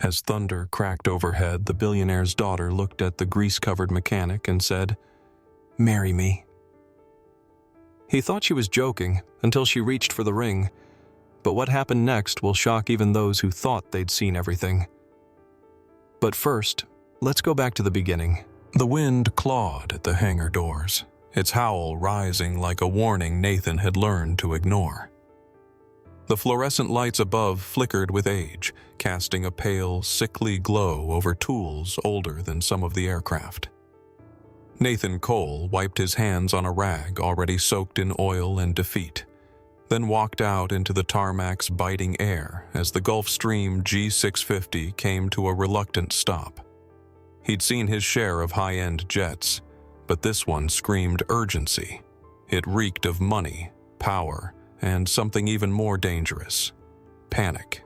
As thunder cracked overhead, the billionaire's daughter looked at the grease-covered mechanic and said, "Marry me." He thought she was joking until she reached for the ring, but what happened next will shock even those who thought they'd seen everything. But first, let's go back to the beginning. The wind clawed at the hangar doors, its howl rising like a warning Nathan had learned to ignore. The fluorescent lights above flickered with age, casting a pale, sickly glow over tools older than some of the aircraft. Nathan Cole wiped his hands on a rag already soaked in oil and defeat, then walked out into the tarmac's biting air as the Gulfstream G650 came to a reluctant stop. He'd seen his share of high-end jets, but this one screamed urgency. It reeked of money, power, and something even more dangerous: panic.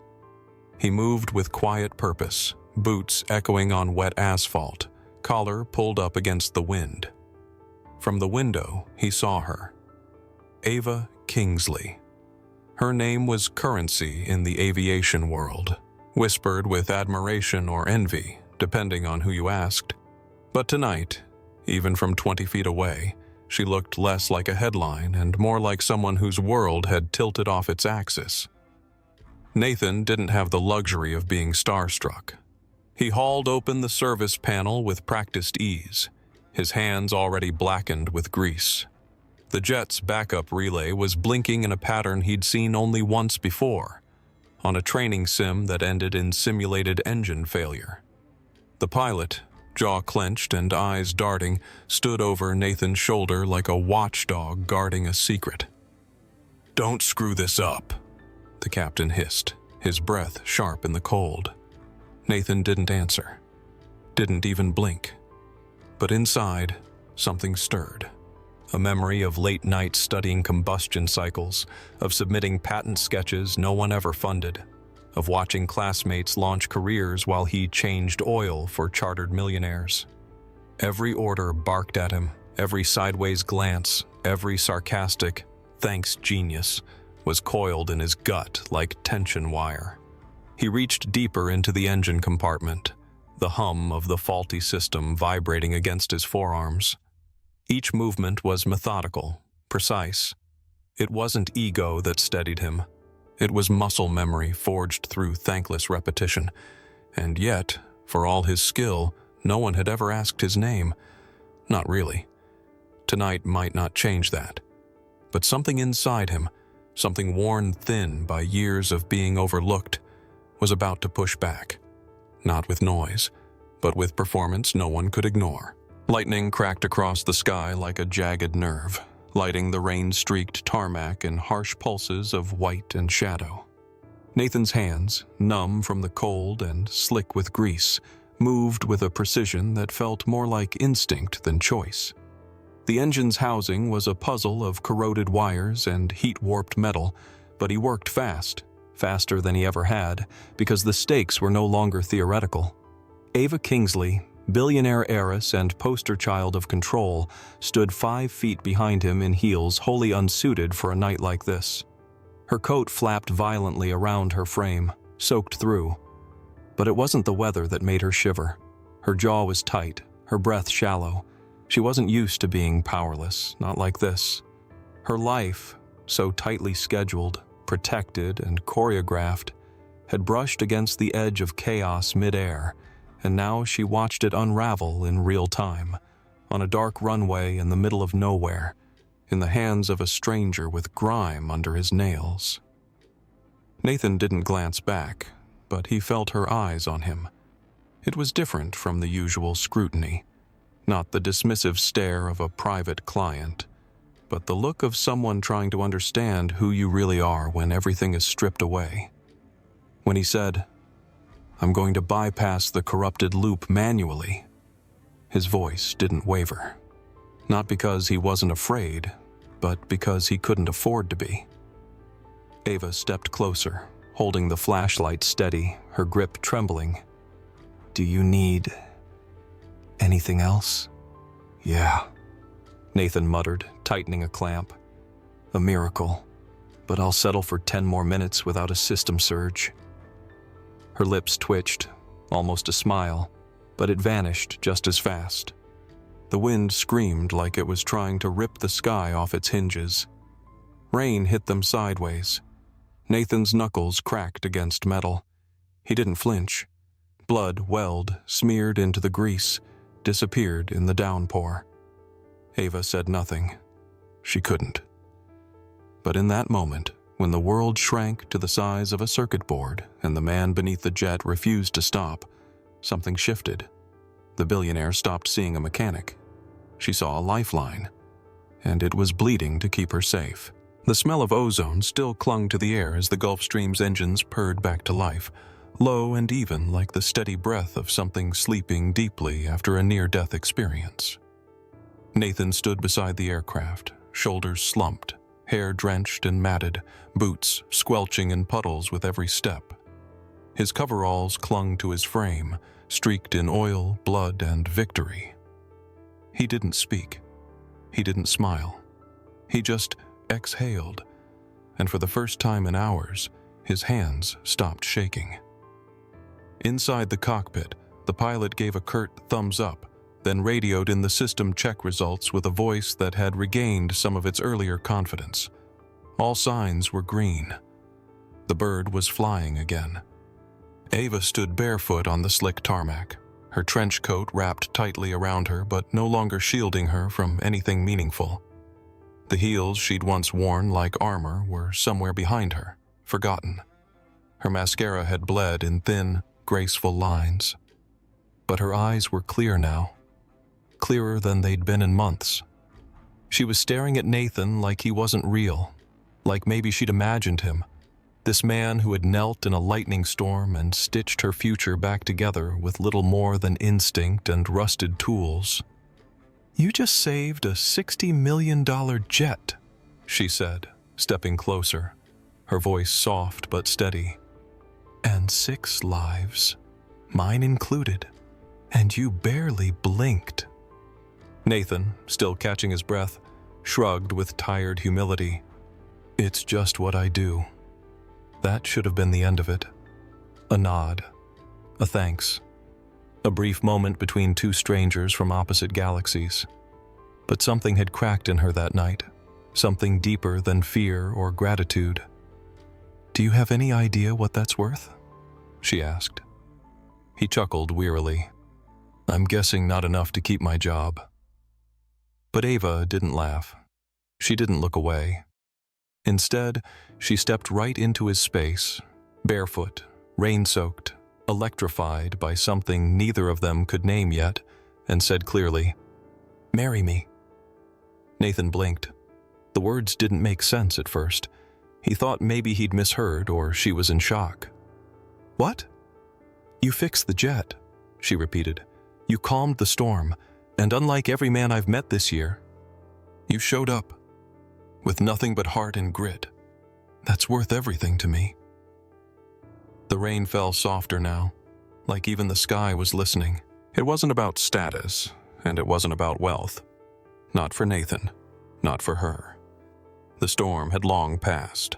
He moved with quiet purpose, boots echoing on wet asphalt, collar pulled up against the wind. From the window, he saw her. Ava Kingsley. Her name was currency in the aviation world, whispered with admiration or envy, depending on who you asked. But tonight, even from 20 feet away, she looked less like a headline and more like someone whose world had tilted off its axis. Nathan didn't have the luxury of being starstruck. He hauled open the service panel with practiced ease, his hands already blackened with grease. The jet's backup relay was blinking in a pattern he'd seen only once before, on a training sim that ended in simulated engine failure. The pilot, jaw clenched and eyes darting, stood over Nathan's shoulder like a watchdog guarding a secret. "Don't screw this up," the captain hissed, his breath sharp in the cold. Nathan didn't answer, didn't even blink. But inside, something stirred. A memory of late nights studying combustion cycles, of submitting patent sketches no one ever funded, of watching classmates launch careers while he changed oil for chartered millionaires. Every order barked at him, every sideways glance, every sarcastic, "Thanks, genius," was coiled in his gut like tension wire. He reached deeper into the engine compartment, the hum of the faulty system vibrating against his forearms. Each movement was methodical, precise. It wasn't ego that steadied him. It was muscle memory forged through thankless repetition. And yet, for all his skill, no one had ever asked his name. Not really. Tonight might not change that. But something inside him, something worn thin by years of being overlooked, was about to push back. Not with noise, but with performance no one could ignore. Lightning cracked across the sky like a jagged nerve, lighting the rain-streaked tarmac in harsh pulses of white and shadow. Nathan's hands, numb from the cold and slick with grease, moved with a precision that felt more like instinct than choice. The engine's housing was a puzzle of corroded wires and heat-warped metal, but he worked fast, faster than he ever had, because the stakes were no longer theoretical. Ava Kingsley, billionaire heiress and poster child of control, stood 5 feet behind him in heels wholly unsuited for a night like this. Her coat flapped violently around her frame, soaked through. But it wasn't the weather that made her shiver. Her jaw was tight, her breath shallow. She wasn't used to being powerless, not like this. Her life, so tightly scheduled, protected, and choreographed, had brushed against the edge of chaos mid-air, and now she watched it unravel in real time, on a dark runway in the middle of nowhere, in the hands of a stranger with grime under his nails. Nathan didn't glance back, but he felt her eyes on him. It was different from the usual scrutiny, not the dismissive stare of a private client, but the look of someone trying to understand who you really are when everything is stripped away. When he said, "I'm going to bypass the corrupted loop manually," his voice didn't waver. Not because he wasn't afraid, but because he couldn't afford to be. Ava stepped closer, holding the flashlight steady, her grip trembling. "Do you need anything else?" "Yeah," Nathan muttered, tightening a clamp. "A miracle, but I'll settle for 10 more minutes without a system surge." Her lips twitched, almost a smile, but it vanished just as fast. The wind screamed like it was trying to rip the sky off its hinges. Rain hit them sideways. Nathan's knuckles cracked against metal. He didn't flinch. Blood welled, smeared into the grease, disappeared in the downpour. Ava said nothing. She couldn't. But in that moment, when the world shrank to the size of a circuit board and the man beneath the jet refused to stop, something shifted. The billionaire stopped seeing a mechanic. She saw a lifeline, and it was bleeding to keep her safe. The smell of ozone still clung to the air as the Gulfstream's engines purred back to life, low and even like the steady breath of something sleeping deeply after a near-death experience. Nathan stood beside the aircraft, shoulders slumped, hair drenched and matted, boots squelching in puddles with every step. His coveralls clung to his frame, streaked in oil, blood, and victory. He didn't speak. He didn't smile. He just exhaled, and for the first time in hours, his hands stopped shaking. Inside the cockpit, the pilot gave a curt thumbs up, then radioed in the system check results with a voice that had regained some of its earlier confidence. All signs were green. The bird was flying again. Ava stood barefoot on the slick tarmac, her trench coat wrapped tightly around her but no longer shielding her from anything meaningful. The heels she'd once worn like armor were somewhere behind her, forgotten. Her mascara had bled in thin, graceful lines. But her eyes were clear now, clearer than they'd been in months. She was staring at Nathan like he wasn't real, like maybe she'd imagined him, this man who had knelt in a lightning storm and stitched her future back together with little more than instinct and rusted tools. "You just saved a $60 million jet," she said, stepping closer, her voice soft but steady. "And 6 lives, mine included, and you barely blinked." Nathan, still catching his breath, shrugged with tired humility. "It's just what I do." That should have been the end of it. A nod, a thanks, a brief moment between two strangers from opposite galaxies. But something had cracked in her that night, something deeper than fear or gratitude. "Do you have any idea what that's worth?" she asked. He chuckled wearily. "I'm guessing not enough to keep my job." But Ava didn't laugh. She didn't look away. Instead, she stepped right into his space, barefoot, rain-soaked, electrified by something neither of them could name yet, and said clearly, "Marry me." Nathan blinked. The words didn't make sense at first. He thought maybe he'd misheard or she was in shock. "What?" "You fixed the jet," she repeated. "You calmed the storm, and unlike every man I've met this year, you showed up. With nothing but heart and grit. That's worth everything to me." The rain fell softer now, like even the sky was listening. It wasn't about status, and it wasn't about wealth. Not for Nathan, not for her. The storm had long passed,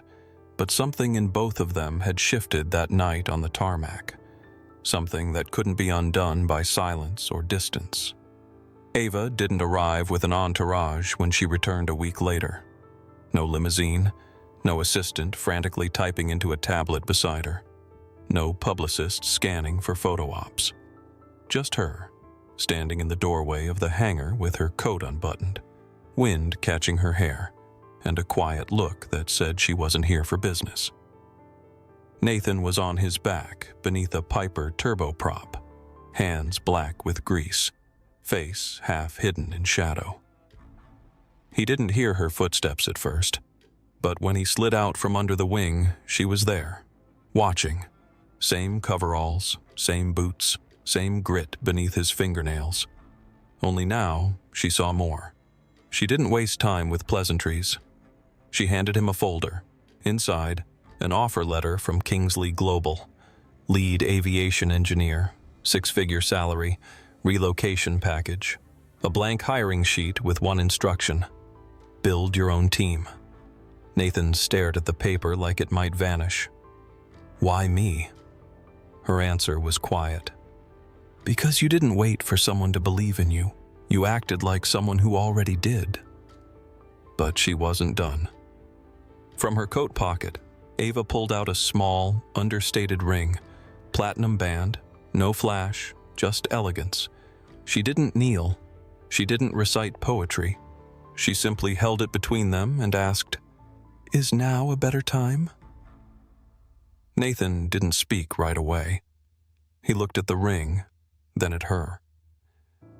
but something in both of them had shifted that night on the tarmac. Something that couldn't be undone by silence or distance. Ava didn't arrive with an entourage when she returned a week later. No limousine, no assistant frantically typing into a tablet beside her. No publicist scanning for photo ops. Just her, standing in the doorway of the hangar with her coat unbuttoned, wind catching her hair, and a quiet look that said she wasn't here for business. Nathan was on his back beneath a Piper turboprop, hands black with grease, face half hidden in shadow. He didn't hear her footsteps at first, but when he slid out from under the wing, she was there, watching. Same coveralls, same boots, same grit beneath his fingernails. Only now, she saw more. She didn't waste time with pleasantries. She handed him a folder. Inside, an offer letter from Kingsley Global. Lead aviation engineer, 6-figure salary, relocation package. A blank hiring sheet with one instruction. Build your own team. Nathan stared at the paper like it might vanish. Why me? Her answer was quiet, Because you didn't wait for someone to believe in you. You acted like someone who already did. But she wasn't done. From her coat pocket, Ava pulled out a small, understated ring, platinum band, no flash, just elegance. She didn't kneel. She didn't recite poetry. She simply held it between them and asked, "Is now a better time?" Nathan didn't speak right away. He looked at the ring, then at her.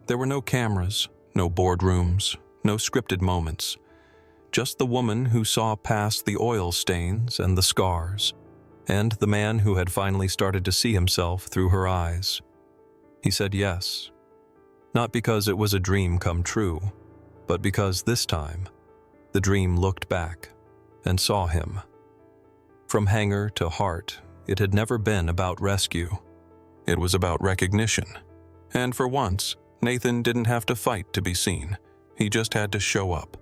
There were no cameras, no boardrooms, no scripted moments. Just the woman who saw past the oil stains and the scars, and the man who had finally started to see himself through her eyes. He said yes. Not because it was a dream come true, but because this time, the dream looked back and saw him. From hangar to heart, it had never been about rescue. It was about recognition. And for once, Nathan didn't have to fight to be seen. He just had to show up.